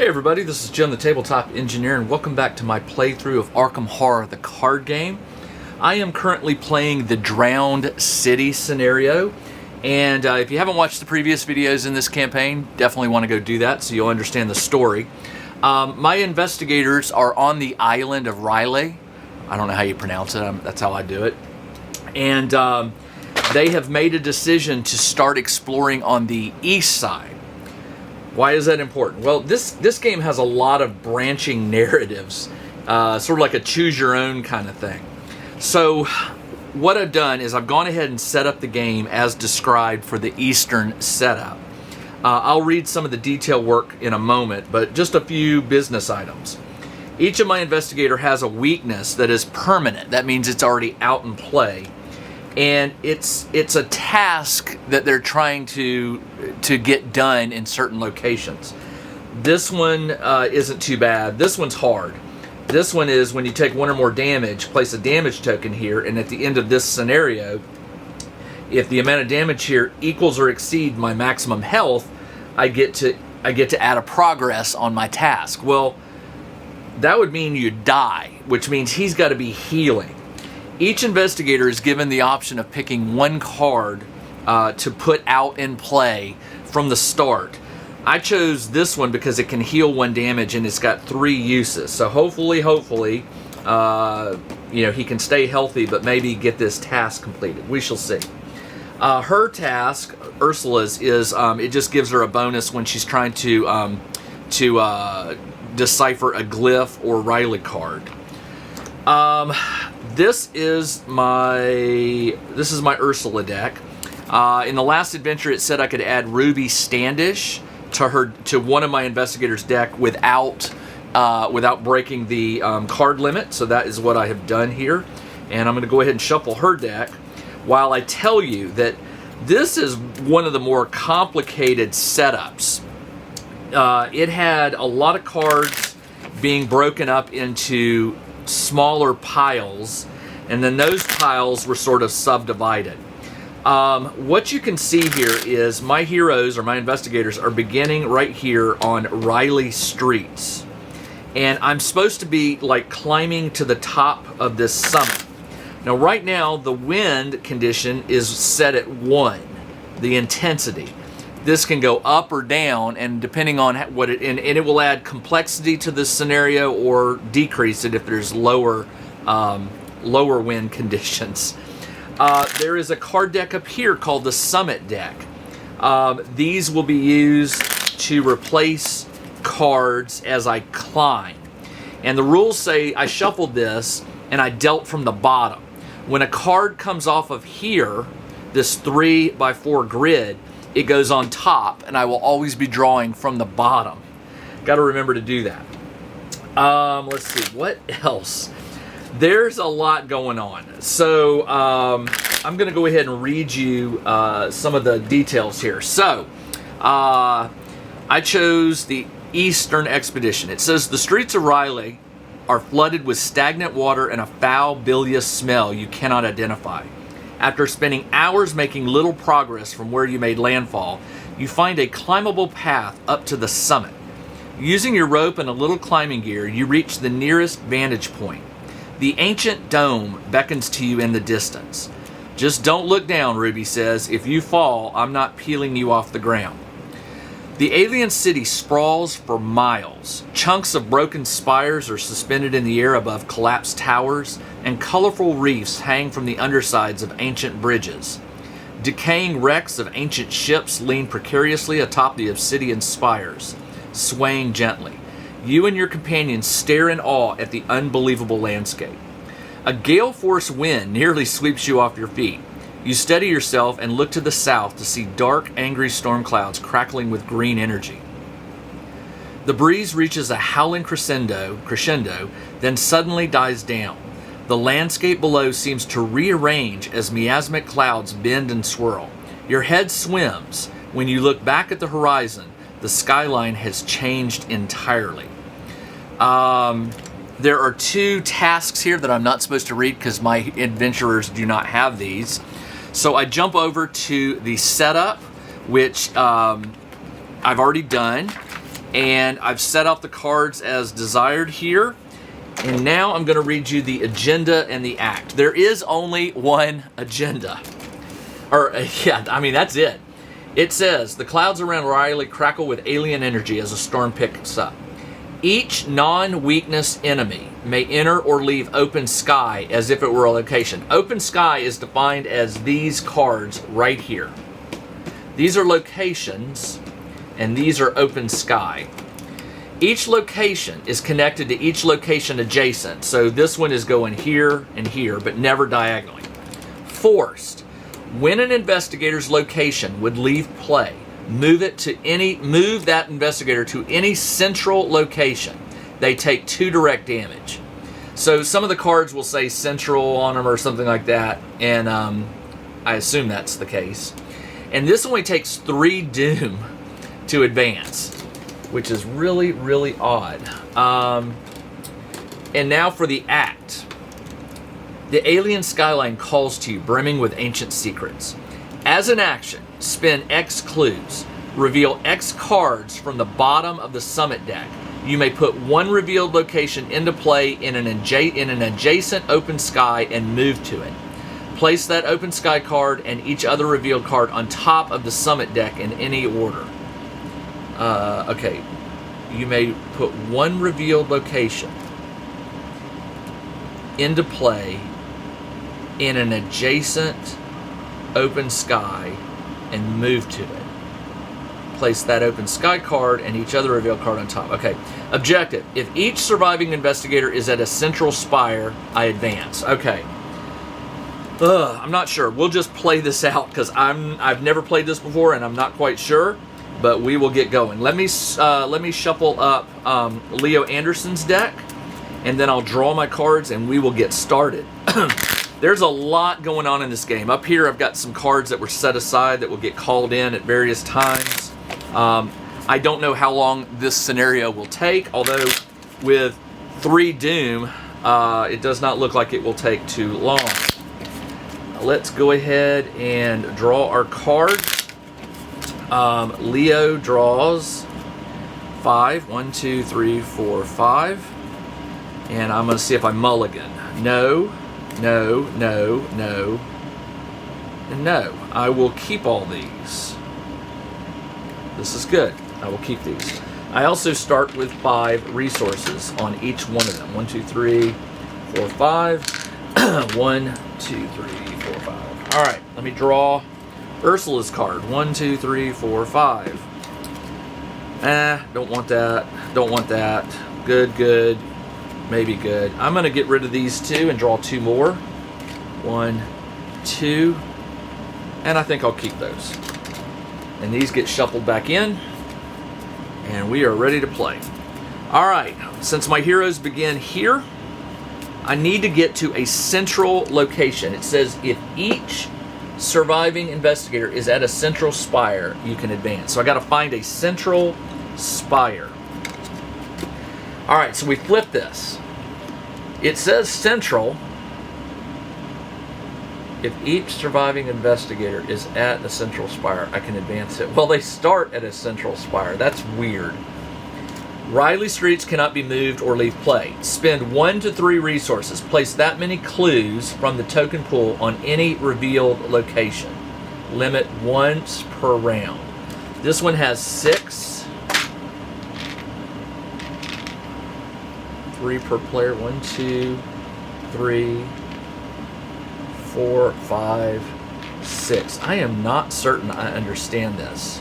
Hey everybody, this is Jim the Tabletop Engineer, and welcome back to my playthrough of Arkham Horror, the card game. I am currently playing the Drowned City scenario, and if you haven't watched the previous videos in this campaign, definitely want to go do that so you'll understand the story. My investigators are on the island of Riley. I don't know how you pronounce it, that's how I do it. And they have made a decision to start exploring on the east side. Why is that important? Well, this game has a lot of branching narratives, sort of like a choose-your-own kind of thing. So what I've done is I've gone ahead and set up the game as described for the Eastern setup. I'll read some of the detail work in a moment, but just a few business items. Each of my investigator has a weakness that is permanent. That means it's already out in play. And it's a task that they're trying to get done in certain locations. This one isn't too bad. This one's hard. This one is when you take one or more damage, place a damage token here, and at the end of this scenario, if the amount of damage here equals or exceeds my maximum health, I get to add a progress on my task. Well, that would mean you die, which means he's got to be healing. Each investigator is given the option of picking one card to put out in play from the start. I chose this one because it can heal one damage and it's got 3 uses. So hopefully, he can stay healthy, but maybe get this task completed. We shall see. Her task, Ursula's, is it just gives her a bonus when she's trying to decipher a glyph or Riley card. This is my Ursula deck. In the last adventure, it said I could add Ruby Standish to one of my investigators' deck without breaking the card limit. So that is what I have done here, and I'm going to go ahead and shuffle her deck. While I tell you that this is one of the more complicated setups. It had a lot of cards being broken up into smaller piles, and then those piles were sort of subdivided. What you can see here is my heroes, or my investigators, are beginning right here on Riley Streets, and I'm supposed to be like climbing to the top of this summit. Now right now the wind condition is set at 1, the intensity. This can go up or down, and depending on what and it will add complexity to this scenario or decrease it if there's lower wind conditions. There is a card deck up here called the Summit deck. These will be used to replace cards as I climb. And the rules say I shuffled this and I dealt from the bottom. When a card comes off of here, this 3x4 grid, it goes on top, and I will always be drawing from the bottom. Got to remember to do that. Let's see, what else? There's a lot going on. So I'm going to go ahead and read you some of the details here. So I chose the Eastern Expedition. It says the streets of Riley are flooded with stagnant water and a foul, bilious smell you cannot identify. After spending hours making little progress from where you made landfall, you find a climbable path up to the summit. Using your rope and a little climbing gear, you reach the nearest vantage point. The ancient dome beckons to you in the distance. Just don't look down, Ruby says. If you fall, I'm not peeling you off the ground. The alien city sprawls for miles. Chunks of broken spires are suspended in the air above collapsed towers, and colorful reefs hang from the undersides of ancient bridges. Decaying wrecks of ancient ships lean precariously atop the obsidian spires, swaying gently. You and your companions stare in awe at the unbelievable landscape. A gale-force wind nearly sweeps you off your feet. You steady yourself and look to the south to see dark, angry storm clouds crackling with green energy. The breeze reaches a howling crescendo, then suddenly dies down. The landscape below seems to rearrange as miasmic clouds bend and swirl. Your head swims. When you look back at the horizon, the skyline has changed entirely. There are 2 tasks here that I'm not supposed to read because my adventurers do not have these. So I jump over to the setup, which I've already done, And I've set out the cards as desired here. And now I'm going to read you the agenda and the act. There is only one agenda. Yeah, I mean, that's it. It says, the clouds around Riley crackle with alien energy as a storm picks up. Each non-weakness enemy may enter or leave open sky as if it were a location. Open sky is defined as these cards right here. These are locations, and these are open sky. Each location is connected to each location adjacent. So this one is going here and here, but never diagonally. Forced. When an investigator's location would leave play, move that investigator to any central location. They take 2 direct damage. So some of the cards will say central on them or something like that, and I assume that's the case. And this only takes 3 doom to advance, which is really, really odd. And now for the act. The alien skyline calls to you, brimming with ancient secrets. As an action, spin X clues. Reveal X cards from the bottom of the summit deck. You may put 1 revealed location into play in an adjacent open sky and move to it. Place that open sky card and each other revealed card on top of the summit deck in any order. Okay. You may put 1 revealed location into play in an adjacent open sky and move to it. Place that open sky card and each other revealed card on top. Okay. Objective. If each surviving investigator is at a central spire, I advance. Okay. I'm not sure. We'll just play this out because I've never played this before and I'm not quite sure, but we will get going. Let me shuffle up Leo Anderson's deck, and then I'll draw my cards and we will get started. There's a lot going on in this game. Up here I've got some cards that were set aside that will get called in at various times. I don't know how long this scenario will take, although with 3 doom, it does not look like it will take too long. Let's go ahead and draw our cards. Leo draws 5. 1, 2, 3, 4, 5. And I'm going to see if I mulligan. No, no, no, no, and no. I will keep all these. This is good. I will keep these. I also start with 5 resources on each one of them. 1, 2, 3, 4, 5. 1, 2, 3, 4, 5. All right, let me draw Ursula's card. 1, 2, 3, 4, 5. Don't want that. Don't want that. Good, good. Maybe good. I'm going to get rid of these 2 and draw 2 more. 1, 2. And I think I'll keep those. And these get shuffled back in. And we are ready to play. All right. Since my heroes begin here, I need to get to a central location. It says if each surviving investigator is at a central spire, you can advance. So I got to find a central spire. All right, so we flip this. It says central if each surviving investigator is at a central spire, I can advance it. Well, they start at a central spire. That's weird. Riley streets cannot be moved or leave play. Spend 1 to 3 resources. Place that many clues from the token pool on any revealed location. Limit once per round. This one has 6. 3 per player. 1, 2, 3, 4, 5, 6. I am not certain I understand this.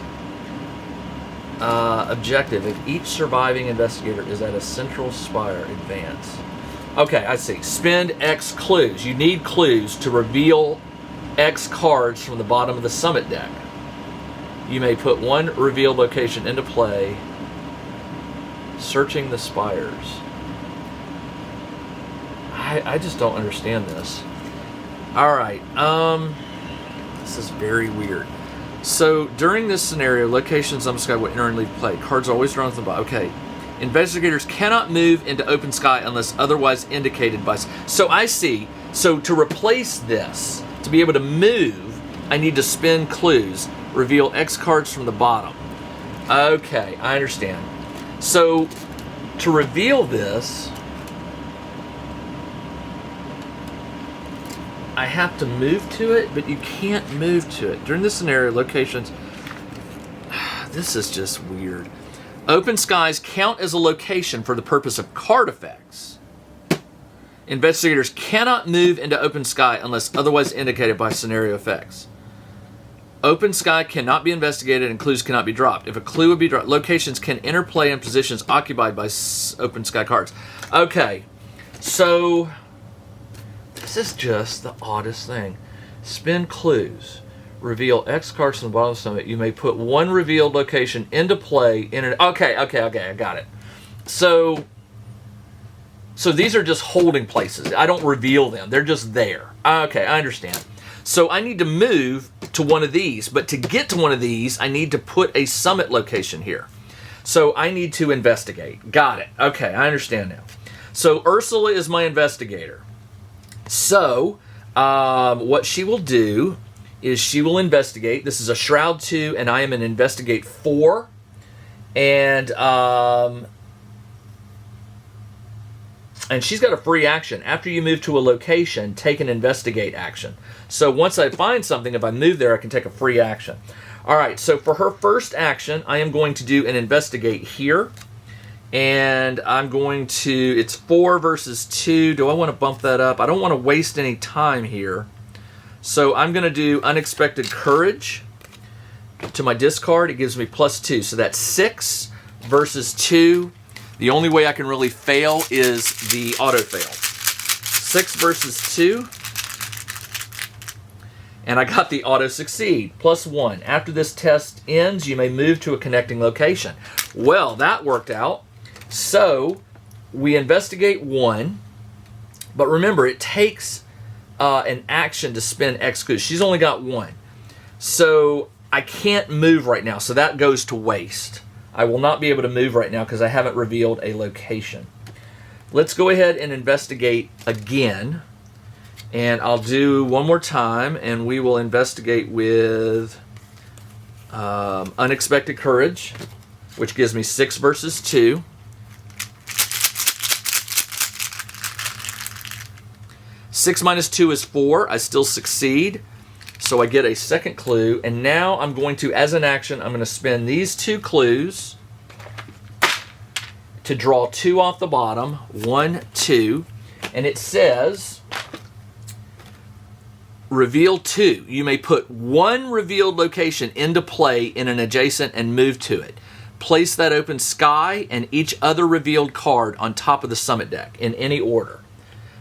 Objective. If each surviving investigator is at a central spire, advance. Okay, I see. Spend X clues. You need clues to reveal X cards from the bottom of the summit deck. You may put 1 revealed location into play. Searching the spires. I just don't understand this. Alright, this is very weird. So, during this scenario, locations on the sky will enter and leave play. Cards are always drawn from the bottom. Okay. Investigators cannot move into open sky unless otherwise indicated by... So, I see. So, to replace this, to be able to move, I need to spin clues. Reveal X cards from the bottom. Okay, I understand. So to reveal this, I have to move to it, but you can't move to it. During this scenario, locations... This is just weird. Open skies count as a location for the purpose of card effects. Investigators cannot move into open sky unless otherwise indicated by scenario effects. Open sky cannot be investigated and clues cannot be dropped. If a clue would be dropped, locations can interplay in positions occupied by open sky cards. Okay, so this is just the oddest thing. Spin clues. Reveal X cards from the bottom of the summit. You may put one revealed location into play in an... Okay, I got it. So these are just holding places. I don't reveal them. They're just there. Okay, I understand. So I need to move to one of these, but to get to one of these, I need to put a summit location here. So I need to investigate. Got it. Okay, I understand now. So Ursula is my investigator. So what she will do is she will investigate. This is a Shroud 2, and I am an Investigate 4. And she's got a free action. After you move to a location, take an Investigate action. So once I find something, if I move there, I can take a free action. All right, so for her first action, I am going to do an Investigate here. And I'm going to... It's 4 versus 2. Do I want to bump that up? I don't want to waste any time here. So I'm going to do Unexpected Courage to my discard. It gives me +2. So that's 6 versus 2. The only way I can really fail is the auto fail. 6 versus 2. And I got the auto succeed. +1. After this test ends, you may move to a connecting location. Well, that worked out. So we investigate 1. But remember, it takes... an action to spend X clues. She's only got 1. So I can't move right now. So that goes to waste. I will not be able to move right now because I haven't revealed a location. Let's go ahead and investigate again. And I'll do one more time. And we will investigate with Unexpected Courage, which gives me 6 versus 2. 6 minus 2 is 4. I still succeed. So I get a second clue. And now I'm going to, as an action, I'm going to spend these 2 clues to draw 2 off the bottom. 1, 2. And it says, reveal 2. You may put one revealed location into play in an adjacent and move to it. Place that open sky and each other revealed card on top of the summit deck in any order.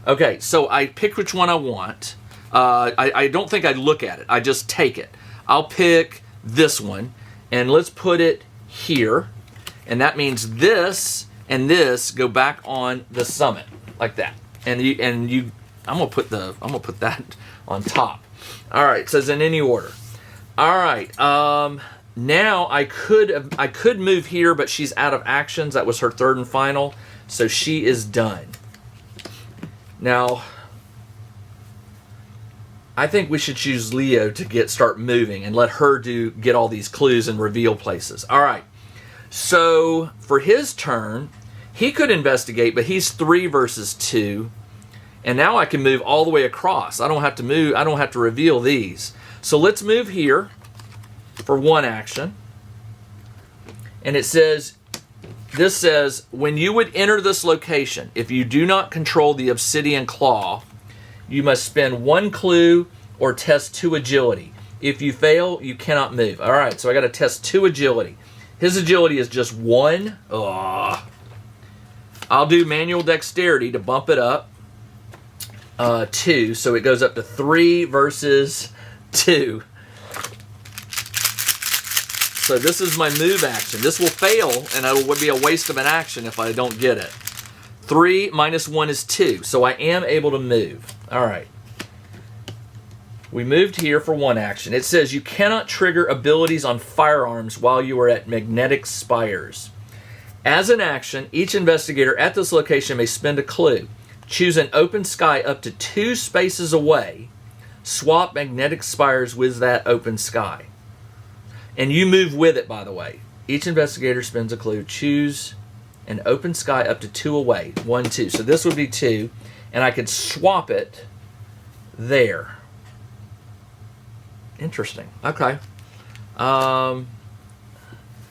Okay, so I pick which one I want. I don't think I look at it. I just take it. I'll pick this one, and let's put it here. And that means this and this go back on the summit like that. I'm gonna put that on top. All right, it says in any order. All right. Now I could move here, but she's out of actions. That was her third and final, so she is done. Now, I think we should choose Leo to start moving and let her get all these clues and reveal places. All right. So for his turn, he could investigate, but he's 3 versus 2. And now I can move all the way across. I don't have to move. I don't have to reveal these. So let's move here for 1 action. And it says... This says, when you would enter this location, if you do not control the obsidian claw, you must spend 1 clue or test 2 agility. If you fail, you cannot move. All right, so I got to test 2 agility. His agility is just 1. Ugh. I'll do manual dexterity to bump it up 2, so it goes up to 3 versus 2. So this is my move action. This will fail, and it would be a waste of an action if I don't get it. 3 minus 1 is 2, so I am able to move. All right. We moved here for 1 action. It says you cannot trigger abilities on firearms while you are at magnetic spires. As an action, each investigator at this location may spend a clue. Choose an open sky up to 2 spaces away. Swap magnetic spires with that open sky. And you move with it, by the way. Each investigator spends a clue. Choose and open sky up to 2 away. 1, 2. So this would be 2, and I could swap it there. Interesting. Okay.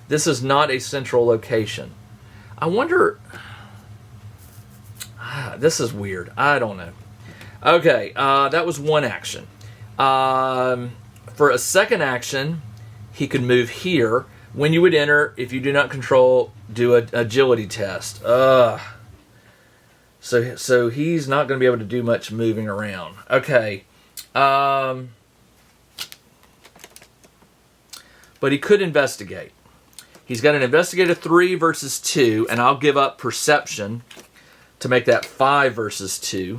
This is not a central location. I wonder... this is weird. I don't know. Okay, that was one action. For a second action, he could move here. When you would enter, if you do not control, do an agility test. So he's not going to be able to do much moving around. Okay. But he could investigate. He's got an investigator 3 versus 2, and I'll give up perception to make that 5 versus 2.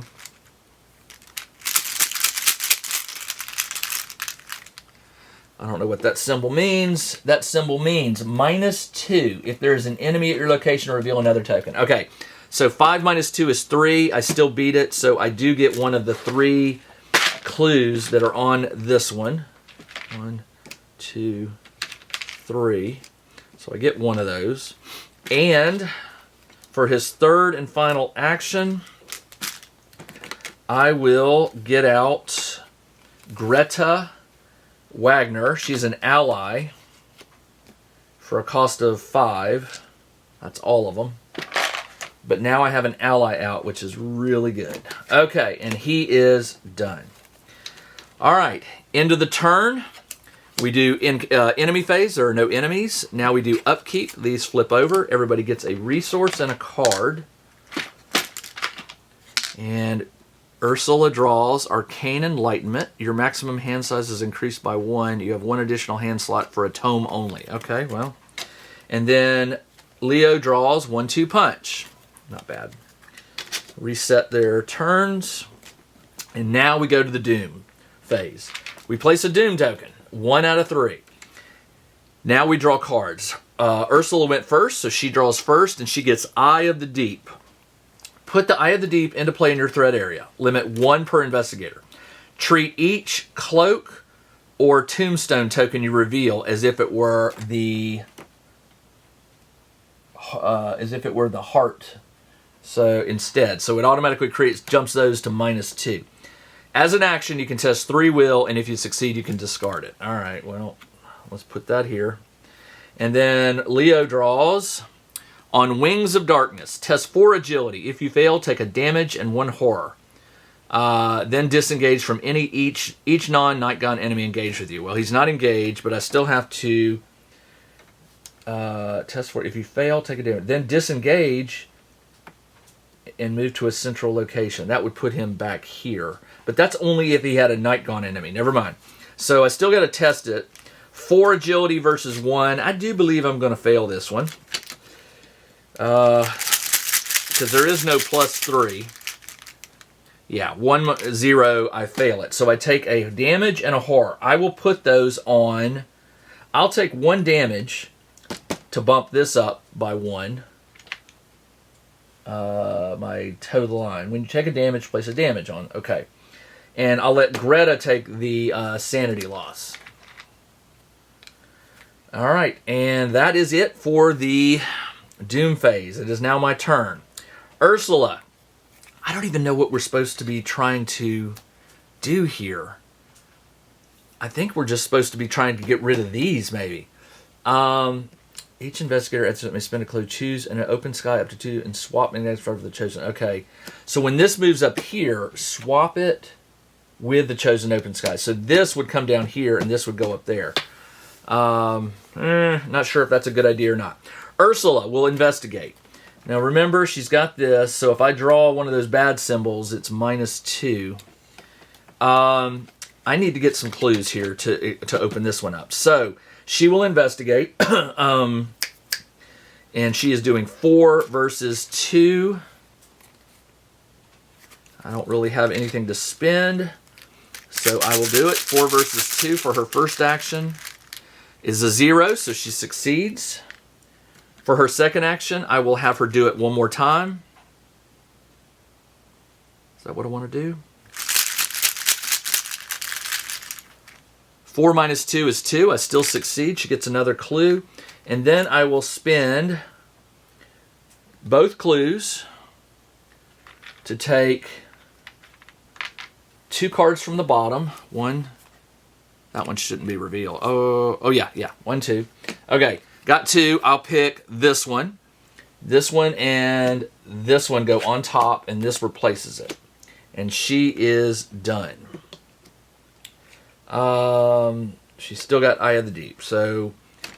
I don't know what that symbol means. That symbol means -2 if there is an enemy at your location or reveal another token. Okay, so 5 minus 2 is 3. I still beat it, so I do get one of the 3 clues that are on this one. 1, 2, 3. So I get one of those. And for his third and final action, I will get out Greta Wagner. She's an ally for a cost of 5. That's all of them. But now I have an ally out, which is really good. Okay, and he is done. All right, end of the turn. We do enemy phase. There are no enemies. Now we do upkeep. These flip over. Everybody gets a resource and a card. And Ursula draws Arcane Enlightenment. Your maximum hand size is increased by 1. You have 1 additional hand slot for a tome only. Okay, well. And then Leo draws 1-2 punch. Not bad. Reset their turns. And now we go to the Doom phase. We place a Doom token. 1 out of 3. Now we draw cards. Ursula went first, so she draws first, and she gets Eye of the Deep. Put the Eye of the Deep into play in your threat area. Limit 1 per investigator. Treat each cloak or tombstone token you reveal as if it were the heart. So instead, so it automatically jumps those to -2. As an action, you can test 3 will, and if you succeed, you can discard it. All right, well, let's put that here. And then Leo draws on Wings of Darkness. Test 4 agility. If you fail, take a damage and 1 horror. Then disengage from each non-Night Gaunt enemy engaged with you. Well, he's not engaged, but I still have to test 4. If you fail, take a damage. Then disengage and move to a central location. That would put him back here. But that's only if he had a Night Gaunt enemy. Never mind. So I still got to test it. 4 agility versus 1. I do believe I'm going to fail this one. Because there is no +3. Yeah, 1, 0, I fail it. So I take a damage and a horror. I will put those on. I'll take 1 damage to bump this up by 1. My total line. When you take a damage, place a damage on. Okay. And I'll let Greta take the sanity loss. All right. And that is it for the Doom phase. It is now my turn. Ursula. I don't even know what we're supposed to be trying to do here. I think we're just supposed to be trying to get rid of these, maybe. Each investigator may spend a clue, choose an open sky up to 2, and swap magnetic for the chosen. Okay, so when this moves up here, swap it with the chosen open sky. So this would come down here, and this would go up there. Not sure if that's a good idea or not. Ursula will investigate. Now remember, she's got this, so if I draw one of those bad symbols, it's -2. I need to get some clues here to open this one up. So she will investigate, and she is doing 4 versus 2. I don't really have anything to spend, so I will do it. 4 versus 2 for her first action is a 0, so she succeeds. For her second action, I will have her do it one more time. Is that what I want to do? 4 minus 2 is 2. I still succeed. She gets another clue. And then I will spend both clues to take 2 cards from the bottom. One, that one shouldn't be revealed. Oh yeah, 1, 2. Okay, got 2. I'll pick this one. This one and this one go on top, and this replaces it. And she is done. She's still got Eye of the Deep. So,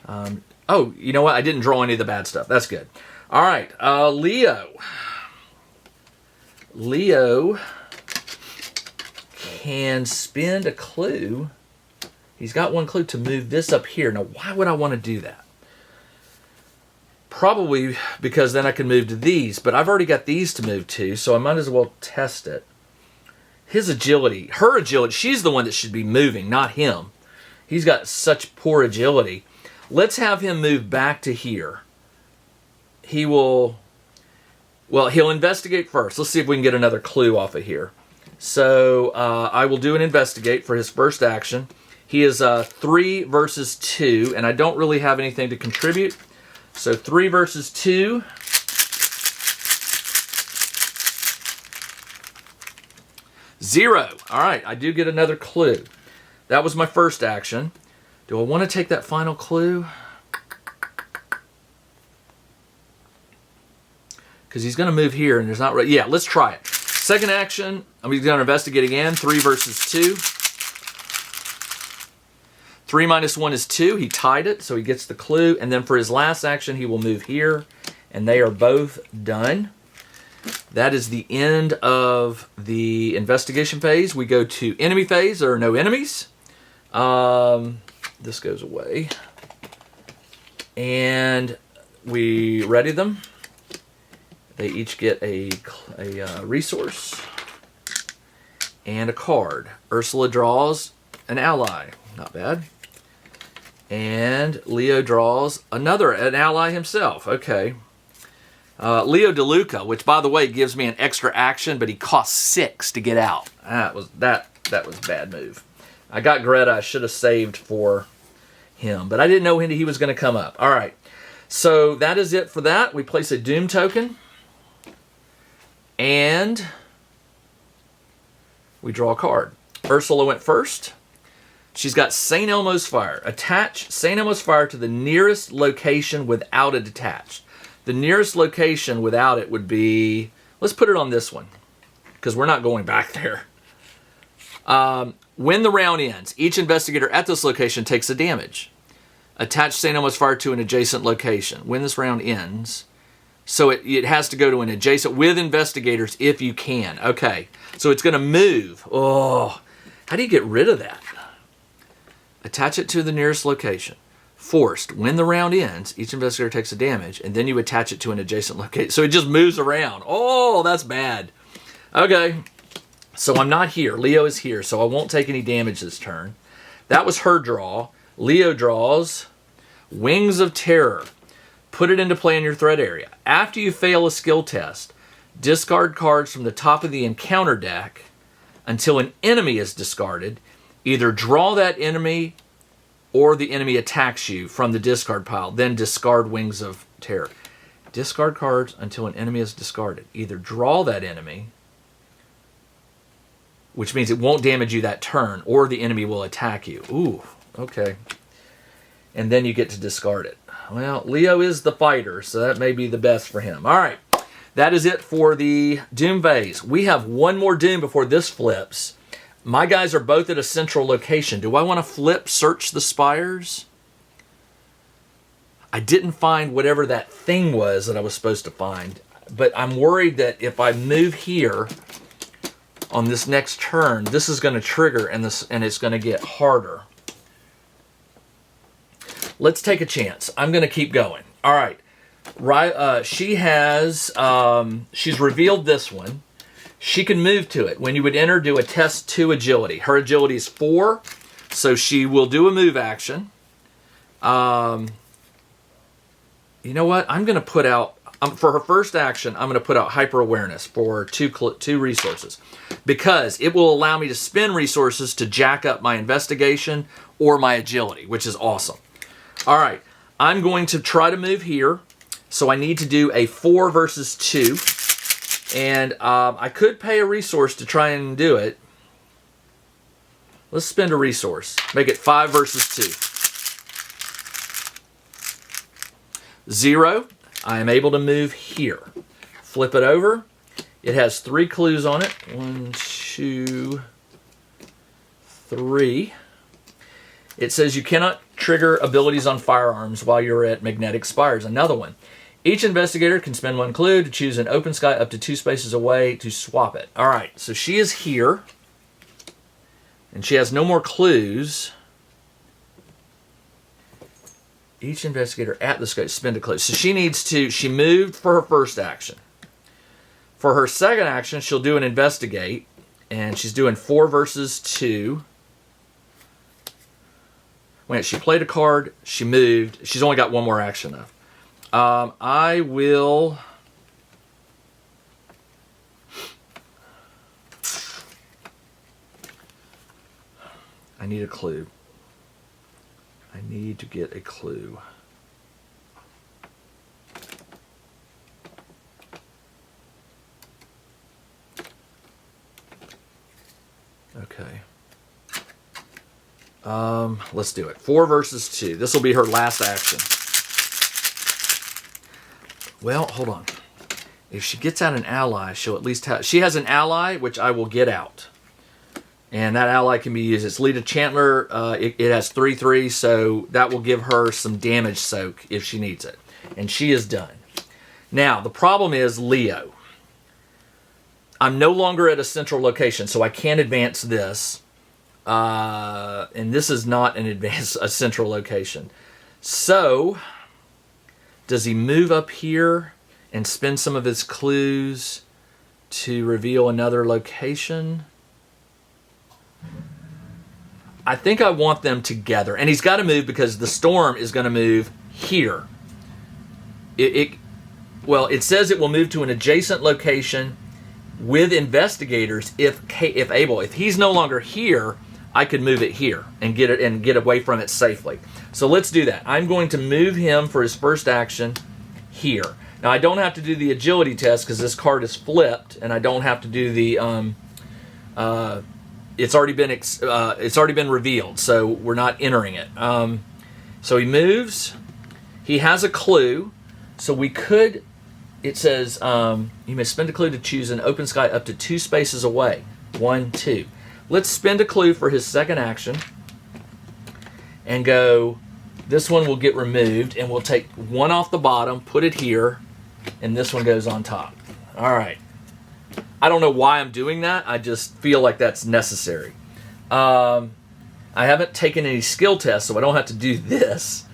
oh, you know what? I didn't draw any of the bad stuff. That's good. All right, Leo. Leo can spend a clue. He's got 1 clue to move this up here. Now, why would I want to do that? Probably because then I can move to these, but I've already got these to move to, so I might as well test it. His agility, her agility, she's the one that should be moving, not him. He's got such poor agility. Let's have him move back to here. He will, well, he'll investigate first. Let's see if we can get another clue off of here. So I will do an investigate for his first action. He is 3 versus 2, and I don't really have anything to contribute. So 3 versus 2. Zero. All right, I do get another clue. That was my first action. Do I want to take that final clue? Because he's going to move here, and there's not right. Yeah, let's try it. Second action, I'm going to investigate again. 3 versus 2. 3 minus 1 is 2. He tied it, so he gets the clue. And then for his last action, he will move here. And they are both done. That is the end of the investigation phase. We go to enemy phase. There are no enemies. This goes away. And we ready them. They each get a resource and a card. Ursula draws an ally. Not bad. And Leo draws an ally himself. Okay. Leo DeLuca, which by the way gives me an extra action, but he costs 6 to get out. That was a bad move. I got Greta. I should have saved for him, but I didn't know when he was going to come up. All right. So that is it for that. We place a Doom token. And we draw a card. Ursula went first. She's got St. Elmo's Fire. Attach St. Elmo's Fire to the nearest location without it attached. The nearest location without it would be, let's put it on this one, because we're not going back there. When the round ends, each investigator at this location takes a damage. Attach St. Elmo's Fire to an adjacent location. When this round ends, so it has to go to an adjacent with investigators if you can. Okay, so it's going to move. Oh, how do you get rid of that? Attach it to the nearest location. Forced. When the round ends, each investigator takes a damage, and then you attach it to an adjacent location. So it just moves around. Oh, that's bad. Okay, so I'm not here. Leo is here, so I won't take any damage this turn. That was her draw. Leo draws Wings of Terror. Put it into play in your threat area. After you fail a skill test, discard cards from the top of the encounter deck until an enemy is discarded. Either draw that enemy or the enemy attacks you from the discard pile. Then discard Wings of Terror. Discard cards until an enemy is discarded. Either draw that enemy, which means it won't damage you that turn, or the enemy will attack you. Ooh, okay. And then you get to discard it. Well, Leo is the fighter, so that may be the best for him. All right, that is it for the Doom phase. We have one more Doom before this flips. My guys are both at a central location. Do I want to flip Search the Spires? I didn't find whatever that thing was that I was supposed to find, but I'm worried that if I move here on this next turn, this is going to trigger and it's going to get harder. Let's take a chance. I'm going to keep going. All right. She has, she's revealed this one. She can move to it. When you would enter, do a test 2 agility. Her agility is 4, so she will do a move action. You know what? I'm going to put out, for her first action, I'm going to put out hyper awareness for 2 resources, because it will allow me to spend resources to jack up my investigation or my agility, which is awesome. All right, I'm going to try to move here. So I need to do a 4 versus 2. And I could pay a resource to try and do it. Let's spend a resource. Make it 5 versus 2. 0. I am able to move here. Flip it over. It has 3 clues on it. 1, 2, 3. It says you cannot trigger abilities on firearms while you're at magnetic spires. Another one. Each investigator can spend 1 clue to choose an open sky up to 2 spaces away to swap it. All right, so she is here. And she has no more clues. Each investigator at the scope spend a clue. So she needs to, she moved for her first action. For her second action, she'll do an investigate. And she's doing 4 versus 2. Wait, she played a card, she moved. She's only got 1 more action though. I will... I need a clue. I need to get a clue. Okay. Let's do it. 4 versus 2. This will be her last action. Well, hold on. If she gets out an ally, she'll at least have... She has an ally, which I will get out. And that ally can be used. It's Lita Chandler. It has 3/3, so that will give her some damage soak if she needs it. And she is done. Now, the problem is Leo. I'm no longer at a central location, so I can't advance this. And this is not a central location. So, does he move up here and spend some of his clues to reveal another location? I think I want them together. And he's got to move because the storm is going to move here. Well, it says it will move to an adjacent location with investigators if able. If he's no longer here, I could move it here and get away from it safely. So let's do that. I'm going to move him for his first action here. Now I don't have to do the agility test because this card is flipped, and I don't have to do the it's already been revealed, so we're not entering it. So he moves. He has a clue, so we could. It says you may spend a clue to choose an open sky up to 2 spaces away. 1, 2. Let's spend a clue for his second action, and go. This one will get removed, and we'll take 1 off the bottom, put it here, and this one goes on top. All right. I don't know why I'm doing that. I just feel like that's necessary. I haven't taken any skill tests, so I don't have to do this.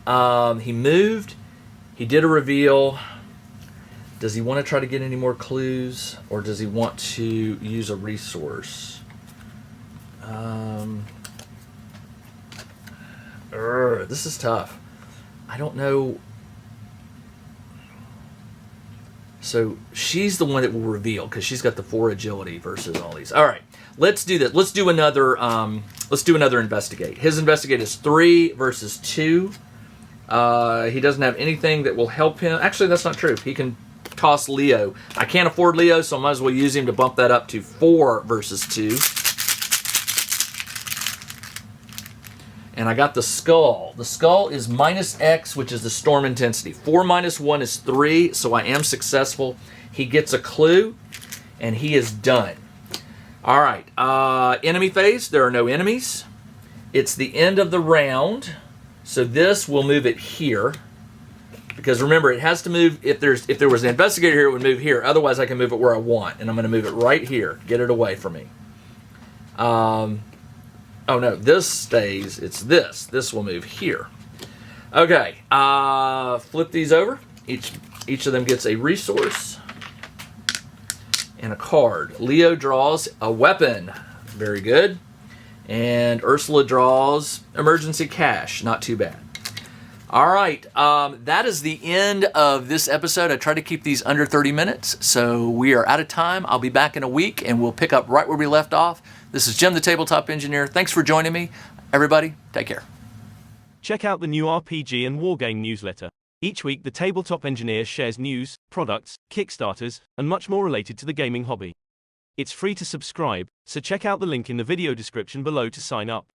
He moved. He did a reveal. Does he want to try to get any more clues, or does he want to use a resource? This is tough. I don't know. So she's the one that will reveal because she's got the 4 agility versus all these. All right, let's do this. Let's do another. Let's do another investigate. His investigate is 3 versus 2. He doesn't have anything that will help him. Actually, that's not true. He can toss Leo. I can't afford Leo, so I might as well use him to bump that up to 4 versus 2. And I got the skull. The skull is -X, which is the storm intensity. 4 minus 1 is 3, so I am successful. He gets a clue, and he is done. All right, enemy phase. There are no enemies. It's the end of the round, so this will move it here. Because remember, it has to move. If there was an investigator here, it would move here. Otherwise, I can move it where I want, and I'm going to move it right here. Get it away from me. Oh no, this stays. It's this. This will move here. Okay, flip these over. Each of them gets a resource and a card. Leo draws a weapon. Very good. And Ursula draws emergency cash. Not too bad. All right, that is the end of this episode. I try to keep these under 30 minutes, so we are out of time. I'll be back in a week, and we'll pick up right where we left off. This is Jim, the Tabletop Engineer. Thanks for joining me. Everybody, take care. Check out the new RPG and Wargame newsletter. Each week the Tabletop Engineer shares news, products, Kickstarters, and much more related to the gaming hobby. It's free to subscribe, so check out the link in the video description below to sign up.